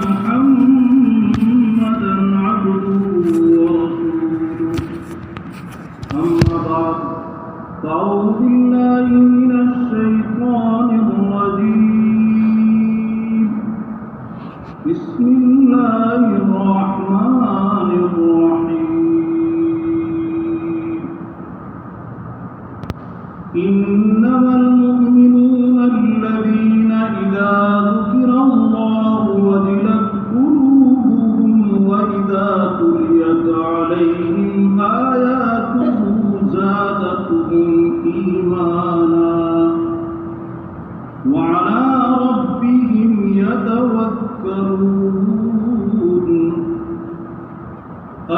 محمدا عبده ورسوله أما بعد فأعوذ بالله من الشيطان الرجيم بسم الله الرحمن الرحيم إنما المؤمنون الذين إذا ذكر الله وجلت قلوبهم وإذا تليت عليهم آياته زادتهم إيمانا وعلى ربهم يتوكلون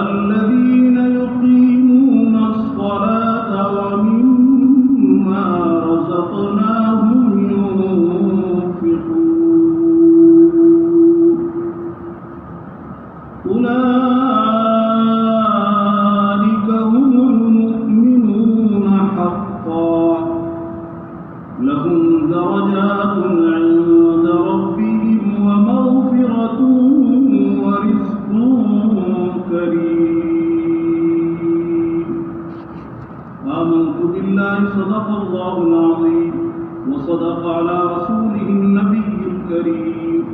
الذين يقيمون الصلاة ومما رزقناهم ينفقون أولئك هم المؤمنون حقا لهم درجات عند ربهم ومغفرة ورزق كريم آمنت بالله صدق الله العظيم وصدق على رسوله النبي الكريم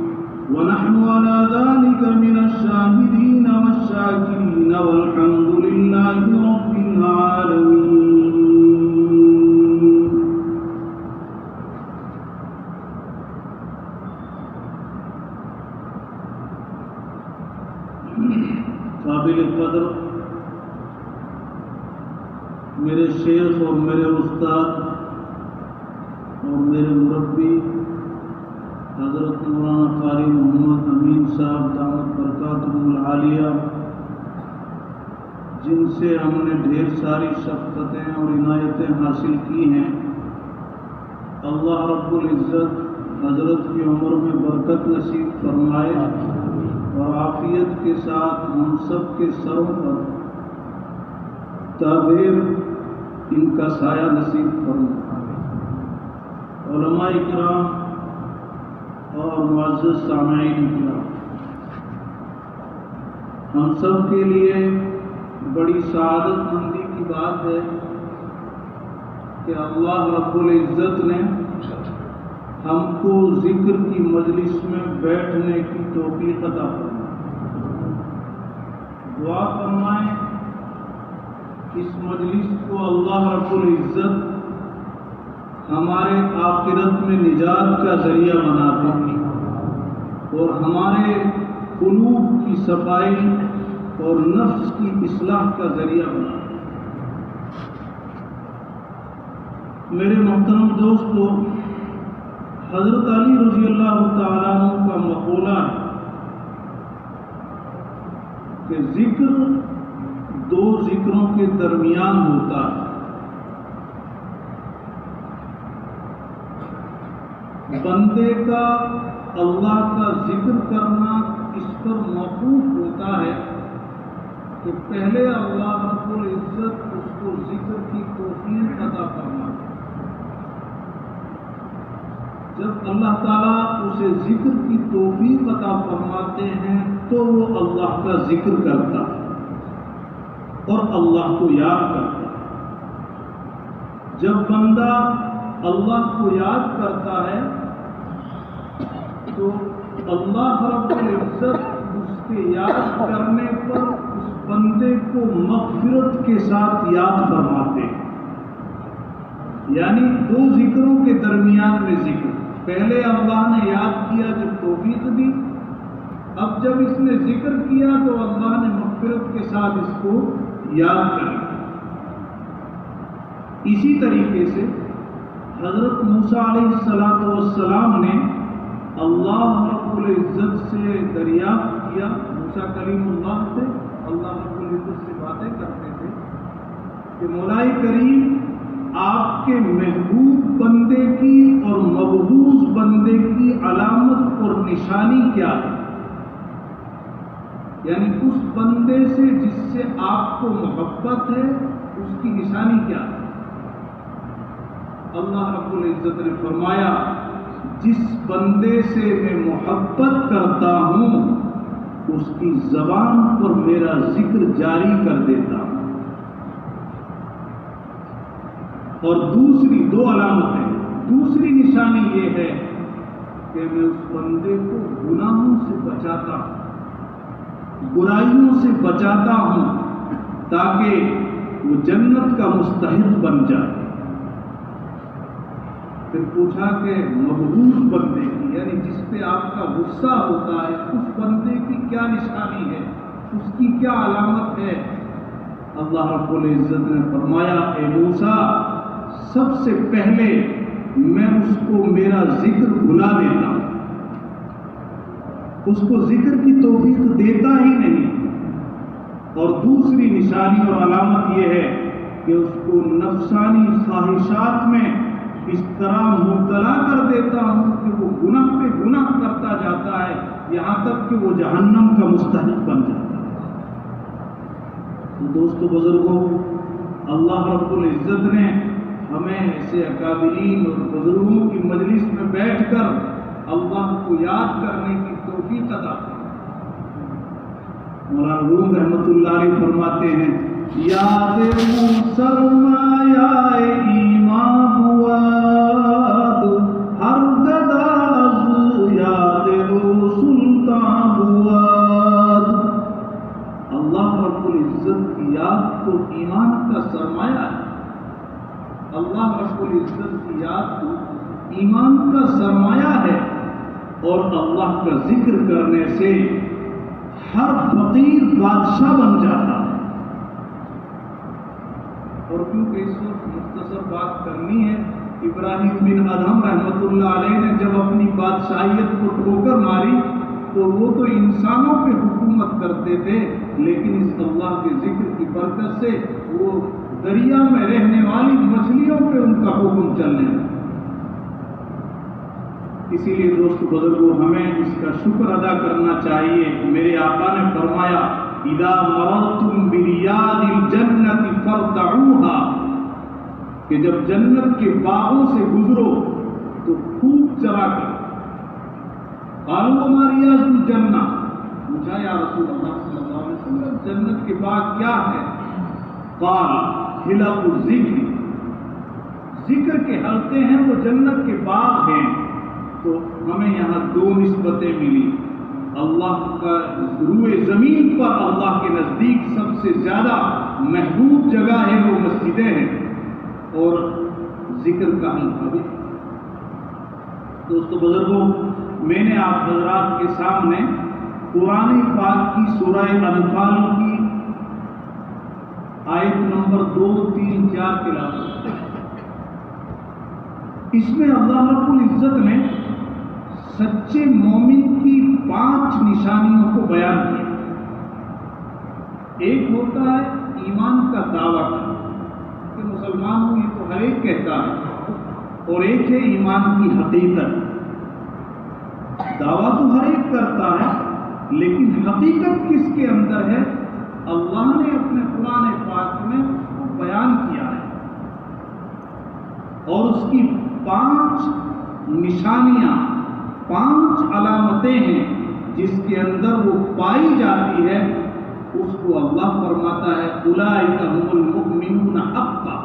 ونحن على ذلك من الشاهدين والشاكرين والحمد لله رب العالمين قابل قدر میرے شیخ اور میرے استاد اور میرے مربی حضرت مولانا قاری محمد امین صاحب دامت برکاتہم العالیہ، جن سے ہم نے ڈھیر ساری شفقتیں اور عنایتیں حاصل کی ہیں، اللہ رب العزت حضرت کی عمر میں برکت نصیب فرمائے اور عافیت کے ساتھ ہم سب کے سروں پر تعبیر ان کا سایہ نصیب فرمائے۔ علماء اکرام اور معزز سامعین کرام، ہم سب کے لیے بڑی سعادت مندی کی بات ہے کہ اللہ رب العزت نے ہم کو ذکر کی مجلس میں بیٹھنے کی توفیق عطا فرمائے۔ دعا فرمائیں اس مجلس کو اللہ رب العزت ہمارے آخرت میں نجات کا ذریعہ بنا دے اور ہمارے قلوب کی صفائی اور نفس کی اصلاح کا ذریعہ بنا دے۔ میرے محترم دوستو، حضرت علی رضی اللہ تعالیٰ عنہ کا مقولہ ہے کہ ذکر دو ذکروں کے درمیان ہوتا ہے۔ بندے کا اللہ کا ذکر کرنا اس پر موقوف ہوتا ہے کہ پہلے اللہ رب العزت اس کو ذکر کی توفیق عطا فرماتے ہیں۔ جب اللہ تعالیٰ اسے ذکر کی توفیق عطا فرماتے ہیں تو وہ اللہ کا ذکر کرتا ہے اور اللہ کو یاد کرتا ہے۔ جب بندہ اللہ کو یاد کرتا ہے تو اللہ رب العزت اس کے یاد کرنے پر اس بندے کو مغفرت کے ساتھ یاد فرماتے ہیں۔ یعنی دو ذکروں کے درمیان میں ذکر، پہلے اللہ نے یاد کیا جب توفیق دی، اب جب اس نے ذکر کیا تو اللہ نے مغفرت کے ساتھ اس کو یاد کر لیا۔ اسی طریقے سے حضرت موسیٰ علیہ السلام نے اللہ رب العزت سے دریافت کیا، موسیٰ کلیم اللہ تھے، اللہ رب العزت سے باتیں کرتے تھے کہ مولا کریم آپ کے محبوب بندے کی اور مبغوض بندے کی علامت اور نشانی کیا ہے؟ یعنی اس بندے سے جس سے آپ کو محبت ہے اس کی نشانی کیا ہے؟ اللہ رب العزت نے فرمایا جس بندے سے میں محبت کرتا ہوں اس کی زبان پر میرا ذکر جاری کر دیتا ہوں. اور دوسری دو علامتیں، دوسری نشانی یہ ہے کہ میں اس بندے کو گناہوں سے بچاتا ہوں، برائیوں سے بچاتا ہوں تاکہ وہ جنت کا مستحق بن جائے. پھر پوچھا کہ مبغوض بندے کی، یعنی جس پہ آپ کا غصہ ہوتا ہے، اس بندے کی کیا نشانی ہے، اس کی کیا علامت ہے؟ اللہ رب العزت نے فرمایا اے موسیٰ، سب سے پہلے میں اس کو میرا ذکر بھلا دیتا ہوں، اس کو ذکر کی توفیق دیتا ہی نہیں. اور دوسری نشانی اور علامت یہ ہے کہ اس کو نفسانی خواہشات میں اس طرح مبتلا کر دیتا ہوں کہ وہ گناہ پہ گناہ کرتا جاتا ہے، یہاں تک کہ وہ جہنم کا مستحق بن جاتا ہے. تو دوستو بزرگوں، اللہ رب العزت نے ہمیں ایسے اکابرین اور بزرگوں کی مجلس میں بیٹھ کر اللہ کو یاد کرنے کی توفیق عطا کی. مولانا روم رحمۃ اللہ علیہ فرماتے ہیں یاد سرمایہ ایمان بواد ہر گداز یاد رو سلطان بواد. اللہ رب العزت کی یاد تو ایمان کا سرمایہ ہے. اللہ رب العزت کی یاد تو ایمان کا سرمایہ ہے. اور اللہ کا ذکر کرنے سے ہر فقیر بادشاہ بن جاتا ہے. اور کیونکہ اس وقت مختصر بات کرنی ہے، ابراہیم بن ادہم رحمۃ اللہ علیہ نے جب اپنی بادشاہیت کو ٹھوکر ماری تو وہ تو انسانوں پہ حکومت کرتے تھے، لیکن اس اللہ کے ذکر کی برکت سے وہ دریا میں رہنے والی مچھلیوں پہ ان کا حکم چلنے لگا. اسی لیے دوست بزرگوں، ہمیں اس کا شکر ادا کرنا چاہیے. میرے آقا نے فرمایا اذا مررتم بریاض الجنت فارتعوها، کہ جب جنت کے باغوں سے گزرو تو خوب چرا کر. قالوا وما ریاض الجنہ، پوچھا یا رسول اللہ صلی اللہ علیہ وسلم جنت کے باغ کیا ہے؟ قال حلق الذکر، ذکر کے حلقے ہیں وہ جنت کے باغ ہیں. تو ہمیں یہاں دو نسبتیں ملی. اللہ کا روئے زمین پر اللہ کے نزدیک سب سے زیادہ محبوب جگہ ہے وہ مسجدیں ہیں، اور ذکر کا حلقہ بھی. دوستو بزرگوں، میں نے آپ حضرات کے سامنے قرآن پاک کی سورہ انفال کی آیت نمبر 2، 3، 4 تلاوت کی. اس میں اللہ رب العزت نے سچے مومن کی 5 نشانیوں کو بیان کیا. ایک ہوتا ہے ایمان کا دعویٰ کہ مسلمان ہوں، یہ تو ہر ایک کہتا ہے، اور ایک ہے ایمان کی حقیقت. دعویٰ تو ہر ایک کرتا ہے، لیکن حقیقت کس کے اندر ہے؟ اللہ نے اپنے قرآن پاک میں اس کو بیان کیا ہے. اور اس کی 5 نشانیاں، 5 علامتیں ہیں جس کے اندر وہ پائی جاتی ہے. اس کو اللہ فرماتا ہے اولئک هم المؤمنون حقا،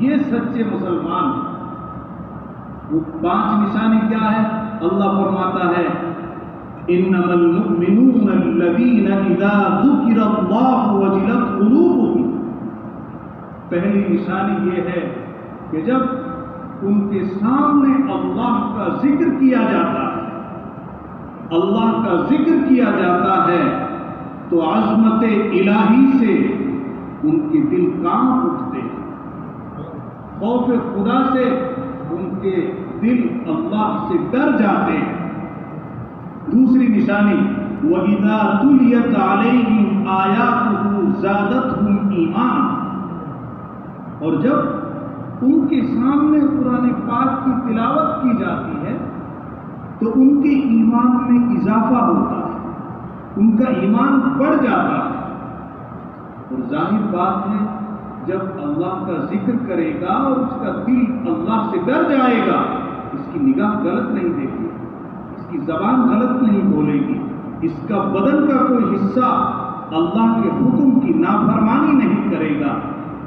یہ سچے مسلمان. وہ 5 نشانی کیا ہے؟ اللہ فرماتا ہے انما المؤمنون الذین اذا ذکر اللہ وجلت قلوبهم. پہلی نشانی یہ ہے کہ جب ان کے سامنے اللہ کا ذکر کیا جاتا ہے، اللہ کا ذکر کیا جاتا ہے، تو عظمت الہی سے ان کے دل کانپ اٹھتے ہیں. خوف خدا سے ان کے دل اللہ سے ڈر جاتے ہیں. دوسری نشانی وَإِذَا تُلِيَتْ عَلَيْهِمْ آيَاتُهُ زَادَتْهُمْ ایمان. اور جب ان کے سامنے قرآن پاک کی تلاوت کی جاتی ہے تو ان کے ایمان میں اضافہ ہوتا ہے، ان کا ایمان بڑھ جاتا ہے. اور ظاہر بات ہے جب اللہ کا ذکر کرے گا اور اس کا دل اللہ سے ڈر جائے گا اس کی نگاہ غلط نہیں دیکھے گی، اس کی زبان غلط نہیں بولے گی، اس کا بدن کا کوئی حصہ اللہ کے حکم کی نافرمانی نہیں کرے گا،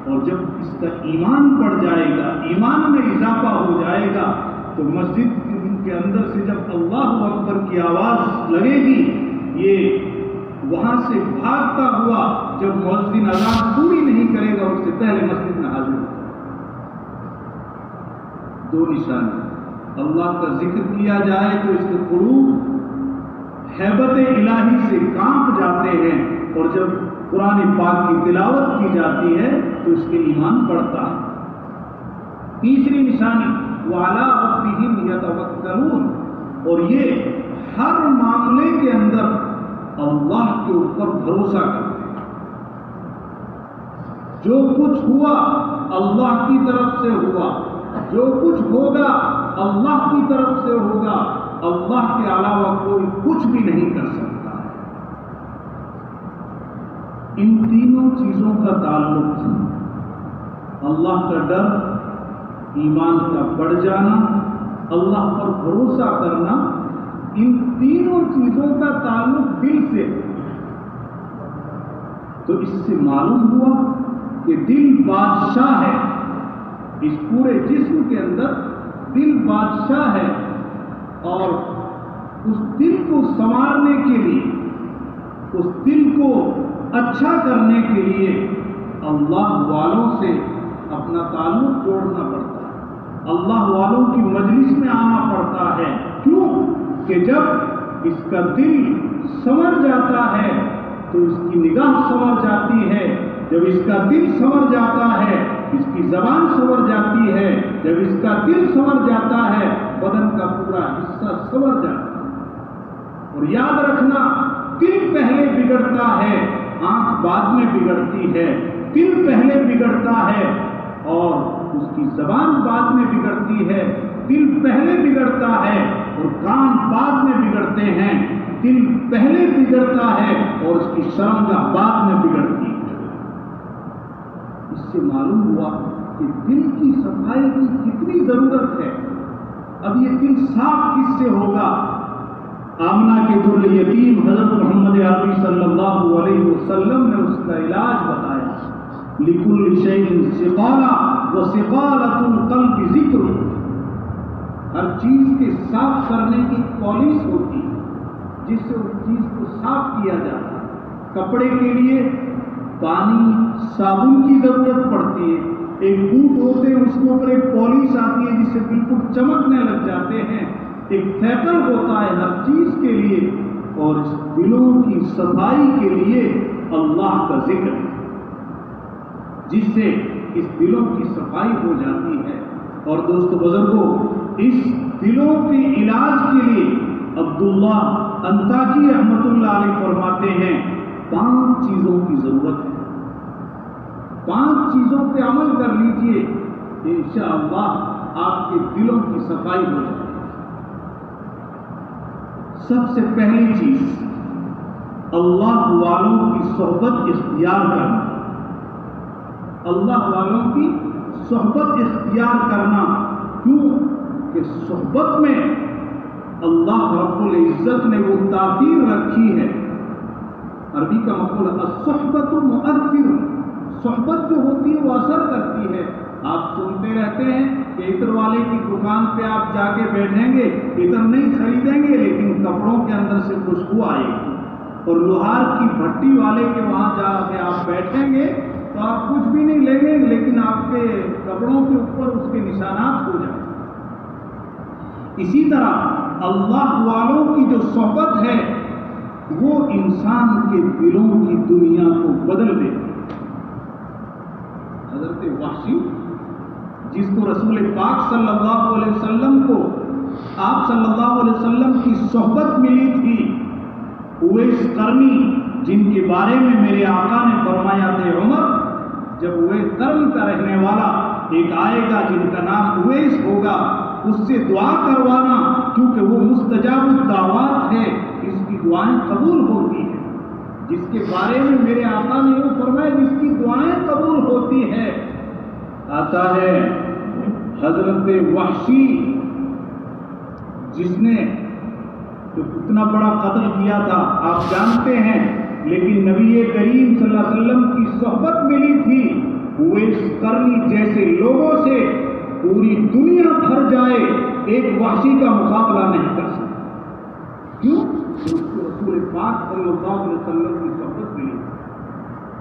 اور جب اس کا ایمان بڑھ جائے گا، ایمان میں اضافہ ہو جائے گا، تو مسجد کے اندر سے جب اللہ اکبر کی آواز لگے گی، یہ وہاں سے بھاگتا ہوا جب مؤذن اذان پوری نہیں کرے گا اس سے پہلے مسجد میں حاضر ہوگا۔ دو نشانی، اللہ کا ذکر کیا جائے تو اس کے قلوب ہیبت الہی سے کانپ جاتے ہیں، اور جب قرآن پاک کی تلاوت کی جاتی ہے تو اس کے ایمان بڑھتا ہے۔ تیسری نشانی، وَعَلَىٰ رَبِّهِمْ يَتَوَكَّلُونَ، اور یہ ہر معاملے کے اندر اللہ کے اوپر بھروسہ کرتے ہیں۔ جو کچھ ہوا اللہ کی طرف سے ہوا، جو کچھ ہوگا اللہ کی طرف سے ہوگا، اللہ کے علاوہ کوئی کچھ بھی نہیں کر سکتا ہے۔ ان تینوں چیزوں کا تعلق، اللہ کا ڈر، ایمان کا بڑھ جانا، اللہ پر بھروسہ کرنا، ان تینوں چیزوں کا تعلق دل سے۔ تو اس سے معلوم ہوا کہ دل بادشاہ ہے، اس پورے جسم کے اندر دل بادشاہ ہے، اور اس دل کو سنوارنے کے لیے، اس دل کو اچھا کرنے کے لیے اللہ والوں سے اپنا تعلق جوڑنا پڑتا ہے، اللہ والوں کی مجلس میں آنا پڑتا ہے۔ کیوں کہ جب اس کا دل سنور جاتا ہے تو اس کی نگاہ سنور جاتی ہے، جب اس کا دل سنور جاتا ہے اس کی زبان سنور جاتی ہے، جب اس کا دل سنور جاتا ہے بدن کا پورا حصہ سنور جاتا ہے۔ اور یاد رکھنا، دل پہلے بگڑتا ہے، آنکھ بعد میں بگڑتی ہے۔ دل پہلے بگڑتا ہے اور اس کی زبان بعد میں بگڑتی ہے۔ دل پہلے بگڑتا ہے اور کان بعد میں بگڑتے ہیں۔ دل پہلے بگڑتا ہے اور اس کی شرمگاہ بعد میں بگڑتی ہے۔ اس سے معلوم ہوا کہ دل کی صفائی کی کتنی ضرورت ہے۔ اب یہ دل صاف کس سے ہوگا؟ آمنہ کے در یتیم حضرت محمد عربی صلی اللہ علیہ وسلم نے اس کا علاج بتایا۔ لِكُلِّ شَيْءٍ سِقَالَةٌ وَسِقَالَةُ الْقَلْبِ ذِكْرٌ، ہر چیز کے صاف کرنے کی پالش ہوتی ہے جس سے اس چیز کو صاف کیا جاتا ہے۔ کپڑے کے لیے پانی، صابن کی ضرورت پڑتی ہے۔ ایک بوٹ ہوتے ہیں، اس کے اوپر ایک پالش آتی ہے جس سے بالکل چمکنے لگ جاتے ہیں۔ ایک فیکل ہوتا ہے ہر چیز کے لیے، اور اس دلوں کی صفائی کے لیے اللہ کا ذکر ہے، جس سے اس دلوں کی صفائی ہو جاتی ہے۔ اور دوستو بزرگوں، اس دلوں کے علاج کے لیے عبداللہ انطاکی رحمۃ اللہ علیہ فرماتے ہیں 5 چیزوں کی ضرورت ہے۔ 5 چیزوں پہ عمل کر لیجئے، انشاءاللہ آپ کے دلوں کی صفائی ہو جائے۔ سب سے پہلی چیز، اللہ والوں کی صحبت اختیار کرنا۔ اللہ والوں کی صحبت اختیار کرنا، کیوں کہ صحبت میں اللہ رب العزت نے وہ تاثیر رکھی ہے۔ عربی کا مقولہ الصحبت مؤثر، صحبت جو ہوتی ہے وہ اثر کرتی ہے۔ آپ سنتے رہتے ہیں کہ عطر والے کی دکان پہ آپ جا کے بیٹھیں گے، عطر نہیں خریدیں گے لیکن کپڑوں کے اندر سے خوشبو آئے گی، اور لوہار کی بھٹی والے کے وہاں جا کے آپ بیٹھیں گے تو آپ کچھ بھی نہیں لیں گے لیکن آپ کے کپڑوں کے اوپر اس کے نشانات ہو جائیں گے۔ اسی طرح اللہ والوں کی جو صحبت ہے وہ انسان کے دلوں کی دنیا کو بدل دے۔ حضرت وحشی، جس کو رسول پاک صلی اللہ علیہ وسلم کو آپ صلی اللہ علیہ وسلم کی صحبت ملی تھی، اویس قرنی، جن کے بارے میں میرے آقا نے فرمایا تھے عمر، جب اویس قرن کا رہنے والا ایک آئے گا جن کا نام اویس ہوگا، اس سے دعا کروانا، کیونکہ وہ مستجاب الدعوات ہے، اس کی دعائیں قبول ہوتی ہیں۔ جس کے بارے میں میرے آقا نے یہ فرمایا جس کی دعائیں قبول ہوتی ہے، آتا ہے حضرت وحشی جس نے جو اتنا بڑا قتل کیا تھا آپ جانتے ہیں، لیکن نبی کریم صلی اللہ علیہ وسلم کی صحبت ملی تھی، اویس قرنی جیسے لوگوں سے پوری دنیا بھر جائے ایک وحشی کا مقابلہ نہیں کر سکتا۔ کیوں؟ رسول پاک صلی اللہ علیہ وسلم کی صحبت ملی۔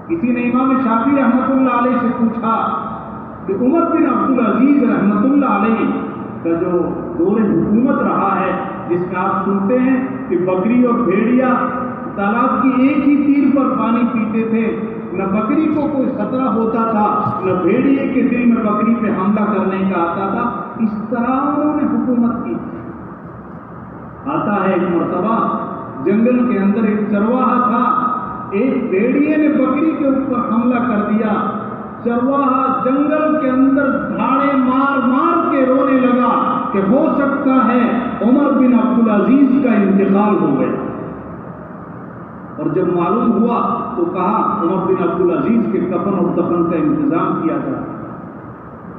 کسی نے امام شافعی رحمۃ اللہ علیہ سے پوچھا کہ عمر بن عبدالعزیز رحمۃ اللہ علیہ کا جو دور حکومت رہا ہے، جس میں آپ سنتے ہیں کہ بکری اور بھیڑیا تالاب کی ایک ہی تیر پر پانی پیتے تھے، نہ بکری کو کوئی خطرہ ہوتا تھا، نہ بھیڑیے کے دل میں بکری پہ حملہ کرنے کا آتا تھا، اس طرح انہوں نے حکومت کی۔ آتا ہے ایک مرتبہ جنگل کے اندر ایک چرواہا تھا، ایک بھیڑیے نے بکری کے اوپر حملہ کر دیا، چرواہا جنگل کے اندر دھاڑے مار مار کے رونے لگا کہ ہو سکتا ہے عمر بن عبدالعزیز کا انتقال ہو گیا۔ اور جب معلوم ہوا تو کہا عمر بن عبدالعزیز کے کفن اور دفن کا انتظام کیا جائے۔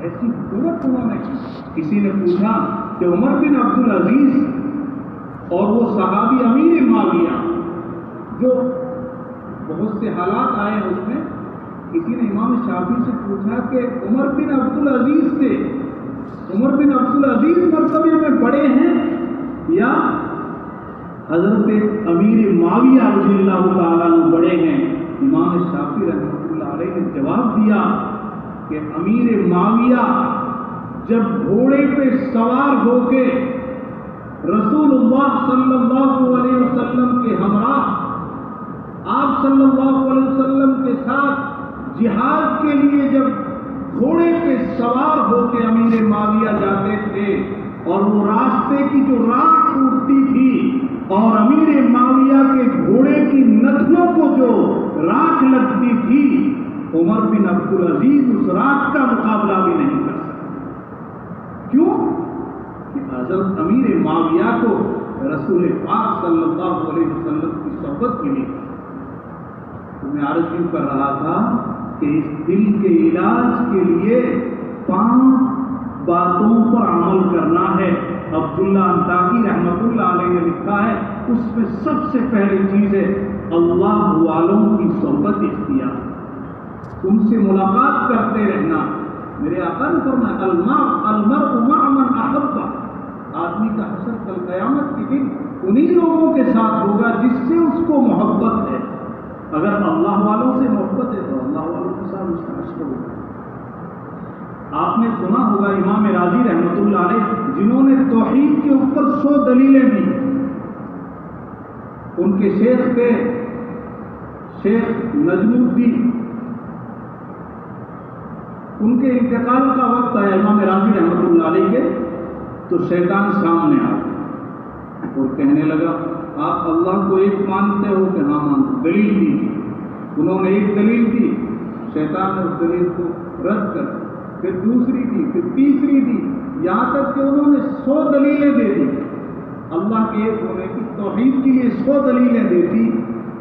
ایسی حکومت انہوں نے کی۔ کسی نے پوچھا کہ عمر بن عبدالعزیز اور وہ صحابی امیر معاویہ، جو بہت سے حالات آئے اس میں، کسی نے امام شافعی سے پوچھا کہ عمر بن عبدالعزیز سے عمر بن عبدالعزیز مرتبے میں بڑے ہیں یا حضرت امیر معاویہ رضی اللہ تعالیٰ عنہ بڑے ہیں؟ امام شافعی رحمۃ اللہ علیہ نے جواب دیا کہ امیر معاویہ جب گھوڑے پہ سوار ہو کے رسول اللہ صلی اللہ علیہ وسلم کے ہمراہ آپ صلی اللہ علیہ وسلم کے ساتھ جہاد کے لیے جب گھوڑے پہ سوار ہو کے امیر معاویہ جاتے تھے اور وہ راستے کی جو راکھ ٹوٹتی تھی اور امیر معاویہ کے گھوڑے کی نتنوں کو جو راکھ لگتی تھی، عمر بن عبدالعزیز اس راکھ کا مقابلہ بھی نہیں کر سکتے۔ کیوں؟ کہ حضرت امیر معاویہ کو رسول پاک صلی اللہ علیہ وسلم کی صحبت ملی۔ میں عرض کیوں کر رہا تھا کہ اس دل کے علاج کے لیے 5 باتوں پر عمل کرنا ہے۔ عبداللہ انطاکی رحمۃ اللہ علیہ نے لکھا ہے، اس میں سب سے پہلی چیز ہے اللہ والوں کی صحبت اختیار، ان سے ملاقات کرتے رہنا۔ میرے آقا نے فرمایا المرء مع من احب، آدمی کا حشر کل قیامت کے دن انہی لوگوں کے ساتھ ہوگا جس سے اس کو محبت ہے۔ اگر اللہ والوں سے محبت ہے تو اللہ والوں کے ساتھ اس کا حشر ہوگا۔ آپ نے سنا ہوگا امام راضی رحمۃ اللہ علیہ، جنہوں نے توحید کے اوپر 100 دلیلیں دی، ان کے شیخ تھے شیخ نجم الدین۔ ان کے انتقال کا وقت آیا امام راضی رحمۃ اللہ علیہ کے، تو شیطان سامنے آ گیا اور کہنے لگا آپ اللہ کو ایک مانتے ہو کہ ہاں مانتے، دلیل دی۔ انہوں نے ایک دلیل دی، شیطان نے اس دلیل کو رد کر، پھر دوسری دی، پھر تیسری دی، یہاں تک کہ انہوں نے 100 دلیلیں دے دی اللہ کے ایک ہونے کی، توحید کے لیے 100 دلیلیں دے دی،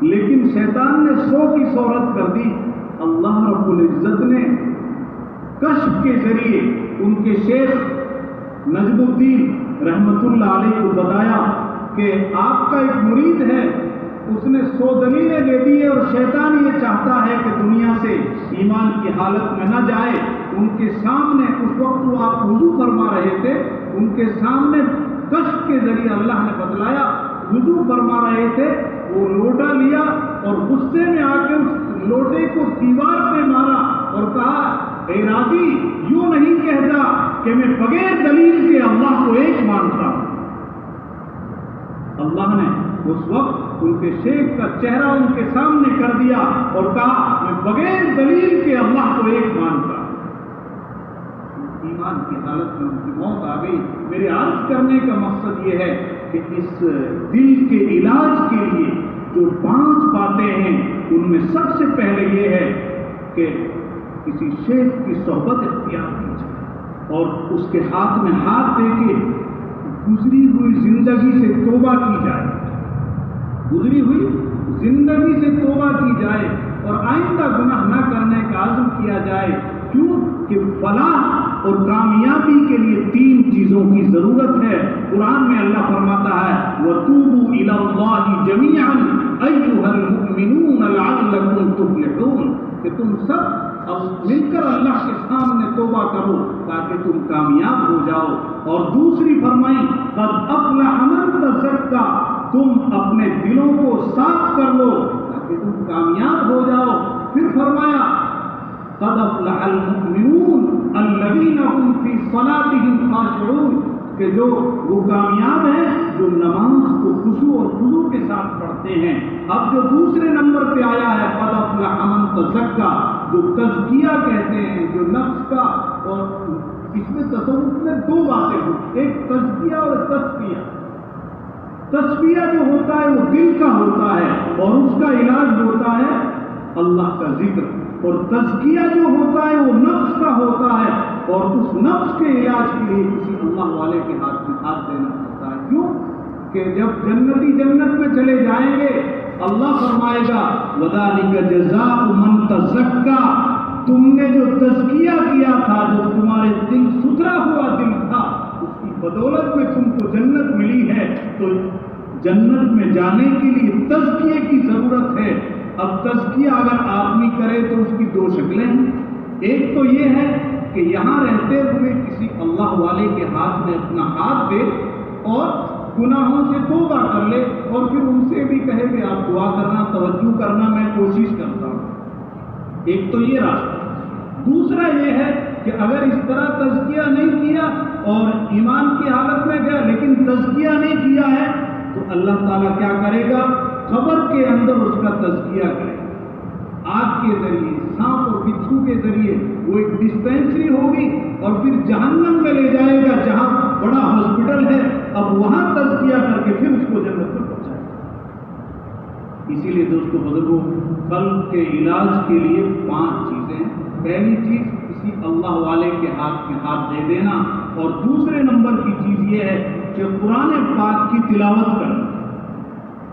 لیکن شیطان نے 100 کی 100 رد کر دی۔ اللہ رب العزت نے کشف کے ذریعے ان کے شیخ نجم الدین رحمۃ اللہ علیہ کو بتایا کہ آپ کا ایک مرید ہے، اس نے 100 دلیلیں دے دی ہے اور شیطان یہ چاہتا ہے کہ دنیا سے ایمان کی حالت میں نہ جائے۔ ان کے سامنے اس وقت وہ آپ وضو فرما رہے تھے، ان کے سامنے کشف کے ذریعے اللہ نے بتلایا، وضو فرما رہے تھے، وہ لوٹا لیا اور غصے میں آ کے اس لوٹے کو دیوار پہ مارا اور کہا اے راضی، یوں نہیں کہتا کہ میں بغیر دلیل کے اللہ کو ایک مانتا ہوں۔ اللہ نے اس وقت ان کے شیخ کا چہرہ ان کے سامنے کر دیا اور کہا میں بغیر دلیل کے اللہ کو ایک مانتا ہوں۔ ایمان کی حالت میں ان کی موت آ گئی۔ میرے عرض کرنے کا مقصد یہ ہے کہ اس دل کے علاج کے لیے جو 5 باتیں ہیں، ان میں سب سے پہلے یہ ہے کہ کسی شیخ کی صحبت اختیار کی جائے اور اس کے ہاتھ میں ہاتھ دے کے گزری ہوئی زندگی سے توبہ کی جائے، گزری ہوئی زندگی سے توبہ کی جائے اور آئندہ گناہ نہ کرنے کا عزم کیا جائے۔ کیوں کہ فلاح اور کامیابی کے لیے 3 چیزوں کی ضرورت ہے۔ قرآن میں اللہ فرماتا ہے وَتُوبُوا إِلَى اللَّهِ جَمِيعًا أَيُّهَا الْمُؤْمِنُونَ لَعَلَّكُمْ تُفْلِحُونَ، کہ تم سب اب مل کر اللہ کے سامنے توبہ کرو تاکہ تم کامیاب ہو جاؤ۔ اور دوسری فرمائی قَدْ أَفْلَحَ مَن تَزَكَّىٰ، تم اپنے دلوں کو صاف کر لو تاکہ تم کامیاب ہو جاؤ۔ پھر فرمایا قَدْ أَفْلَحَ الْمُؤْمِنُونَ الَّذِينَ هُمْ فِي صَلَاتِهِمْ خَاشِعُونَ، کہ جو وہ کامیاب ہیں جو نماز کو خشوع اور خضوع کے ساتھ پڑھتے ہیں۔ اب جو دوسرے نمبر پہ آیا ہے قَدْ أَفْلَحَ مَن تَزَكَّىٰ، جو تزکیہ کہتے ہیں، جو نفس کا، اور اس میں تصوف میں 2 باتیں ہوتی، ایک تزکیہ اور تصفیہ۔ تصفیہ جو ہوتا ہے وہ دل کا ہوتا ہے اور اس کا علاج ہوتا ہے اللہ کا ذکر، اور تزکیہ جو ہوتا ہے وہ نفس کا ہوتا ہے اور اس نفس کے علاج کے لیے کسی اللہ والے کے ہاتھ میں ہاتھ دینا پڑتا ہے۔ کیوں کہ جب جنتی جنت میں چلے جائیں گے اللہ فرمائے گا وَذَلِكَ جَزَاءُ مَن تَزَكَّىٰ، تم نے جو تزکیہ کیا تھا، جو تمہارے دل ستھرا ہوا دل تھا، اس کی بدولت میں تم کو جنت ملی ہے۔ تو جنت میں جانے کے لیے تزکیے کی ضرورت ہے۔ اب تزکیہ اگر آدمی کرے تو اس کی 2 شکلیں ہیں۔ ایک تو یہ ہے کہ یہاں رہتے ہوئے کسی اللہ والے کے ہاتھ میں اپنا ہاتھ دے اور گناہوں سے توبہ کر لے، اور پھر ان سے بھی کہے کہ آپ دعا کرنا، توجہ کرنا، میں کوشش کرتا ہوں۔ ایک تو یہ راستہ۔ دوسرا یہ ہے کہ اگر اس طرح تزکیہ نہیں کیا اور ایمان کی حالت میں گیا لیکن تزکیہ نہیں کیا ہے تو اللہ تعالیٰ کیا کرے گا؟ قبر کے اندر اس کا تزکیہ کرے گا، آگ کے ذریعے، سانپ اور بچھو کے ذریعے۔ وہ ایک ڈسپینسری ہوگی اور پھر جہنم میں لے جائے گا جہاں بڑا ہاسپٹل ہے، اب وہاں تزکیہ کر کے پھر اس کو جنت میں پہنچائے گا۔ اسی لیے دوستو بزرگوں، قلب کے علاج کے لیے 5 چیزیں ہیں۔ پہلی چیز کسی اللہ والے کے ہاتھ میں ہاتھ دے دینا، اور دوسرے نمبر کی چیز یہ ہے کہ قرآن پاک کی تلاوت کرنا،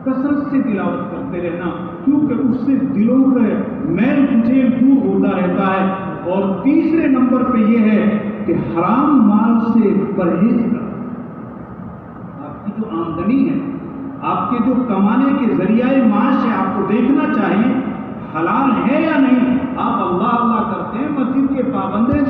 کثرت سے تلاوت کرتے رہنا، کیونکہ اس سے دلوں کا میل کچیل دور ہوتا رہتا ہے۔ اور تیسرے نمبر پہ یہ ہے کہ حرام مال سے پرہیز کرنا۔ آپ کی جو آمدنی ہے، آپ کے جو کمانے کے ذریعہ معاش ہے، آپ کو دیکھنا چاہیے حلال ہے یا نہیں۔ آپ اللہ اللہ کرتے ہیں، مسجد کے پابند ہیں،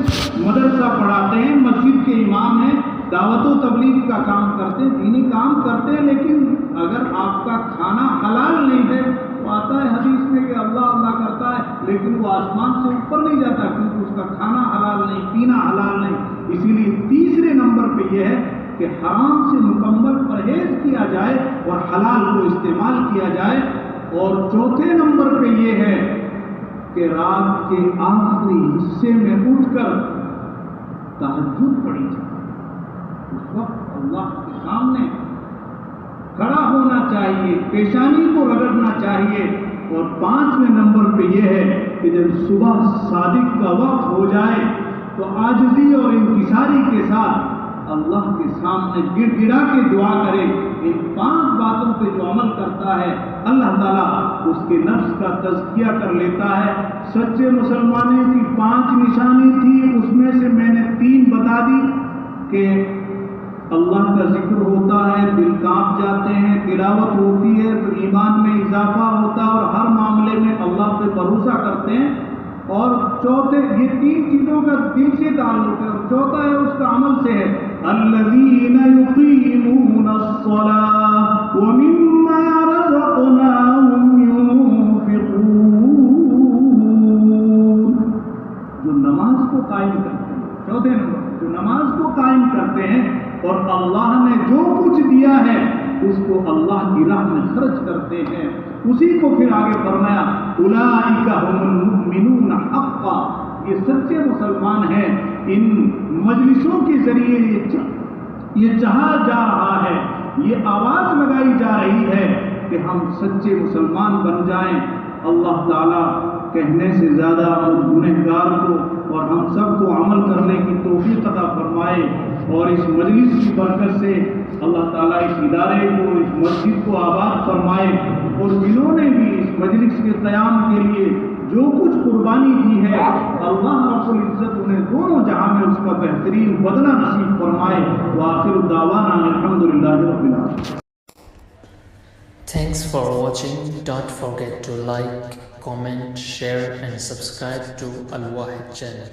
مدرسہ پڑھاتے ہیں، مسجد کے امام ہیں، دعوت و تبلیغ کا کام کرتے ہیں، دینی کام کرتے ہیں، لیکن اگر آپ کا کھانا حلال نہیں ہے تو آتا ہے حدیث میں کہ اللہ اللہ کرتا ہے لیکن وہ آسمان سے اوپر نہیں جاتا، کیونکہ اس کا کھانا حلال نہیں، پینا حلال نہیں۔ اسی لیے تیسرے نمبر پہ یہ ہے کہ حرام سے مکمل پرہیز کیا جائے اور حلال کو استعمال کیا جائے۔ اور چوتھے نمبر پہ یہ ہے کہ رات کے آخری حصے میں اٹھ کر تہجد پڑھی جائے، اس وقت اللہ کے سامنے کھڑا ہونا چاہیے، پیشانی کو رگڑنا چاہیے۔ اور 5ویں نمبر پہ یہ ہے کہ جب صبح صادق کا وقت ہو جائے تو عاجزی اور انکساری کے ساتھ اللہ کے سامنے گر گرا کے دعا کرے۔ ان 5 باتوں پہ جو عمل کرتا ہے اللہ تعالیٰ اس کے نفس کا تزکیہ کر لیتا ہے۔ سچے مسلمانوں کی 5 نشانی تھی، اس میں سے میں نے 3 بتا دی کہ اللہ کا ذکر ہوتا ہے، دل کانپ جاتے ہیں، تلاوت ہوتی ہے تو ایمان میں اضافہ ہوتا ہے اور ہر معاملے میں اللہ پہ بھروسہ کرتے ہیں۔ اور چوتھے، یہ 3 چیزوں کا دل سے تعلق ہے، اور چوتھا ہے اس کا عمل سے ہے الذین یقیمون الصلاۃ ومما رزقناہم ينفقون، جو نماز کو قائم کرتے ہیں۔ چوتھے نمبر جو نماز کو قائم کرتے ہیں اور اللہ نے جو کچھ دیا ہے اس کو اللہ کی راہ میں خرچ کرتے ہیں، اسی کو پھر آگے فرمایا اولئک هم المؤمنون حقا، یہ سچے مسلمان ہیں۔ ان مجلسوں کے ذریعے یہ چاہا جا رہا ہے، یہ آواز لگائی جا رہی ہے کہ ہم سچے مسلمان بن جائیں۔ اللہ تعالیٰ کہنے سے زیادہ گنہگار کو اور ہم سب کو عمل کرنے کی توفیق عطا فرمائے، اور اس مجلس کی برکت سے اللہ تعالیٰ اس ادارے کو، اس مسجد کو آباد فرمائے، اور جنہوں نے بھی اس مجلس کے قیام کے لیے جو کچھ قربانی دی ہے اللہ رب العزت انہیں دونوں جہاں میں اس کا بہترین بدلہ نصیب فرمائے. وآخر دعوانا الحمدللہ رب العالمین. Thanks for watching. Don't forget to like, comment, share and subscribe to Al Wahid channel.